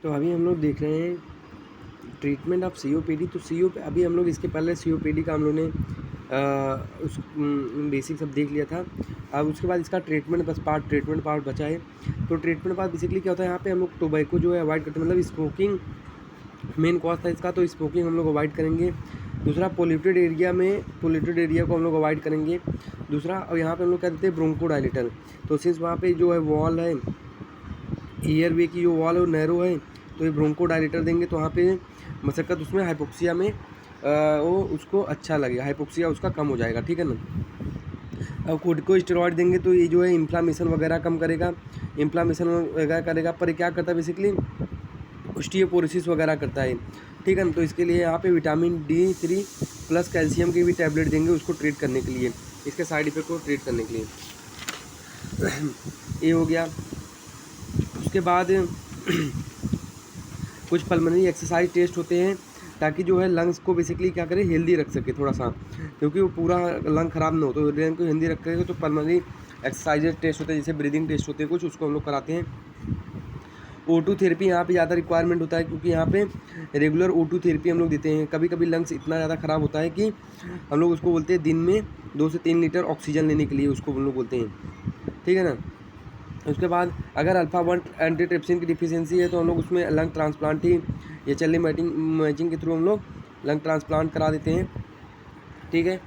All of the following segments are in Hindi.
तो अभी हम लोग देख रहे हैं ट्रीटमेंट ऑफ सीओपीडी। तो अभी हम लोग इसके पहले सीओपीडी का हम लोग ने उस बेसिक सब देख लिया था। अब उसके बाद इसका ट्रीटमेंट पार्ट बचा है। तो ट्रीटमेंट पार्ट बेसिकली क्या होता है, यहाँ पे हम लोग टोबैको जो है अवॉइड करते हैं, मतलब स्मोकिंग मेन कॉज था इसका, तो स्मोकिंग हम लोग अवॉइड करेंगे। दूसरा पोल्यूटेड एरिया को हम लोग अवॉइड करेंगे। दूसरा और यहाँ पे हम लोग क्या देते हैं ब्रोंकोडायलेटर। तो सिंस वहाँ पे जो है वॉल है, एयर वे की जो वॉल है वो नैरो है, तो ये ब्रोंकोडायलेटर देंगे तो वहाँ पे मशक्कत उसमें हाइपोक्सिया में वो उसको अच्छा लगेगा, हाइपोक्सिया उसका कम हो जाएगा, ठीक है ना। अब कोर्टिकोस्टेरॉइड देंगे तो ये जो है इन्फ्लामेशन वगैरह कम करेगा, इन्फ्लामेशन वगैरह करेगा। पर क्या करता है बेसिकली ऑस्टियोपोरोसिस वगैरह करता है, ठीक है ना। तो इसके लिए यहाँ पे विटामिन D3 प्लस कैल्शियम की भी टैबलेट देंगे उसको ट्रीट करने के लिए, इसके साइड इफेक्ट को ट्रीट करने के लिए। ये हो गया। उसके बाद कुछ पल्मोनरी एक्सरसाइज टेस्ट होते हैं ताकि जो है लंग्स को बेसिकली क्या करें, हेल्दी रख सके थोड़ा सा, क्योंकि वो पूरा लंग खराब ना हो, तो लंग को हेल्दी रखेगा। तो पल्मोनरी एक्सरसाइजेज टेस्ट होते हैं, जैसे ब्रीदिंग टेस्ट होते हैं कुछ, उसको हम लोग कराते हैं। O2 थेरेपी यहाँ पे ज़्यादा रिक्वायरमेंट होता है, क्योंकि यहाँ पे रेगुलर O2 थेरेपी हम लोग देते हैं। कभी कभी लंग्स इतना ज़्यादा ख़राब होता है कि हम लोग उसको बोलते हैं दिन में 2 से 3 लीटर ऑक्सीजन लेने के लिए, उसको हम लोग बोलते हैं, ठीक है ना। उसके बाद अगर अल्फ़ा-1 एंटीट्रिप्सिन की डिफिशियंसी है तो हम लोग उसमें लंग ट्रांसप्लांट ही HLA मैचिंग के थ्रू हम लोग लंग ट्रांसप्लांट करा देते हैं, ठीक है।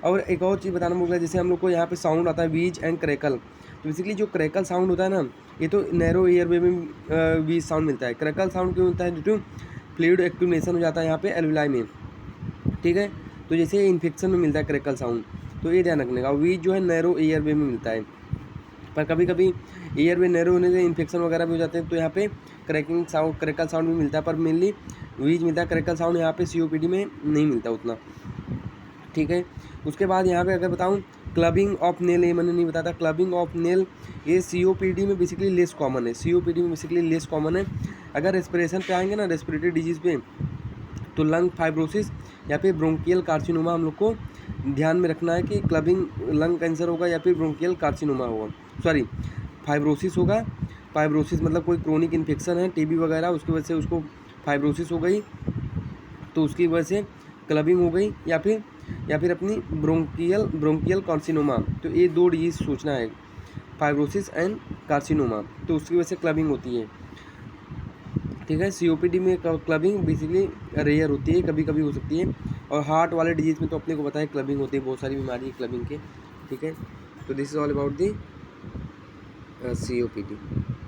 और एक और चीज़ बताना भूल गया, जैसे हम लोग को यहाँ पे साउंड आता है व्हीज एंड क्रैकल। तो बेसिकली जो क्रैकल साउंड होता है ना, ये तो नैरो एयरवे में व्हीज साउंड मिलता है। क्रैकल साउंड क्यों मिलता है? ड्यू टू फ्लूइड एक्टिवेशन हो जाता है यहाँ पे एल्विलाई में, ठीक है। तो जैसे इन्फेक्शन में मिलता है क्रैकल साउंड, तो ये ध्यान रखने का। व्हीज जो है नैरो एयरवे में मिलता है, पर कभी कभी एयरवे नैरो होने से इन्फेक्शन वगैरह भी हो जाते हैं, तो यहाँ पे क्रैकल साउंड भी मिलता है, पर मेनली व्हीज मिलता है। क्रैकल साउंड यहाँ पे COPD में नहीं मिलता उतना, ठीक है। उसके बाद यहाँ पे अगर बताऊँ क्लबिंग ऑफ नेल, ये मैंने नहीं बताया, क्लबिंग ऑफ नेल ये COPD में बेसिकली लेस कॉमन है, अगर रेस्पिरेशन पे आएंगे ना, रेस्पिरेटरी डिजीज़ पे, तो लंग फाइब्रोसिस या फिर ब्रोंकियल कार्सिनोमा हम लोग को ध्यान में रखना है कि क्लबिंग लंग कैंसर होगा या फिर ब्रोंकियल कार्सिनोमा होगा, सॉरी फाइब्रोसिस होगा। फाइब्रोसिस मतलब कोई क्रोनिक इन्फेक्शन है, TB वगैरह, उसकी वजह से उसको फाइब्रोसिस हो गई, तो उसकी वजह से क्लबिंग हो गई, या फिर अपनी ब्रोंकियल कार्सिनोमा। तो ये 2 डिजीज़ सोचना है, फाइब्रोसिस एंड कार्सिनोमा, तो उसकी वजह से क्लबिंग होती है, ठीक है। COPD में क्लबिंग बेसिकली रेयर होती है, कभी कभी हो सकती है। और हार्ट वाले डिजीज़ में तो अपने को पता है क्लबिंग होती है, बहुत सारी बीमारी है क्लबिंग के, ठीक है। तो this is all about the COPD।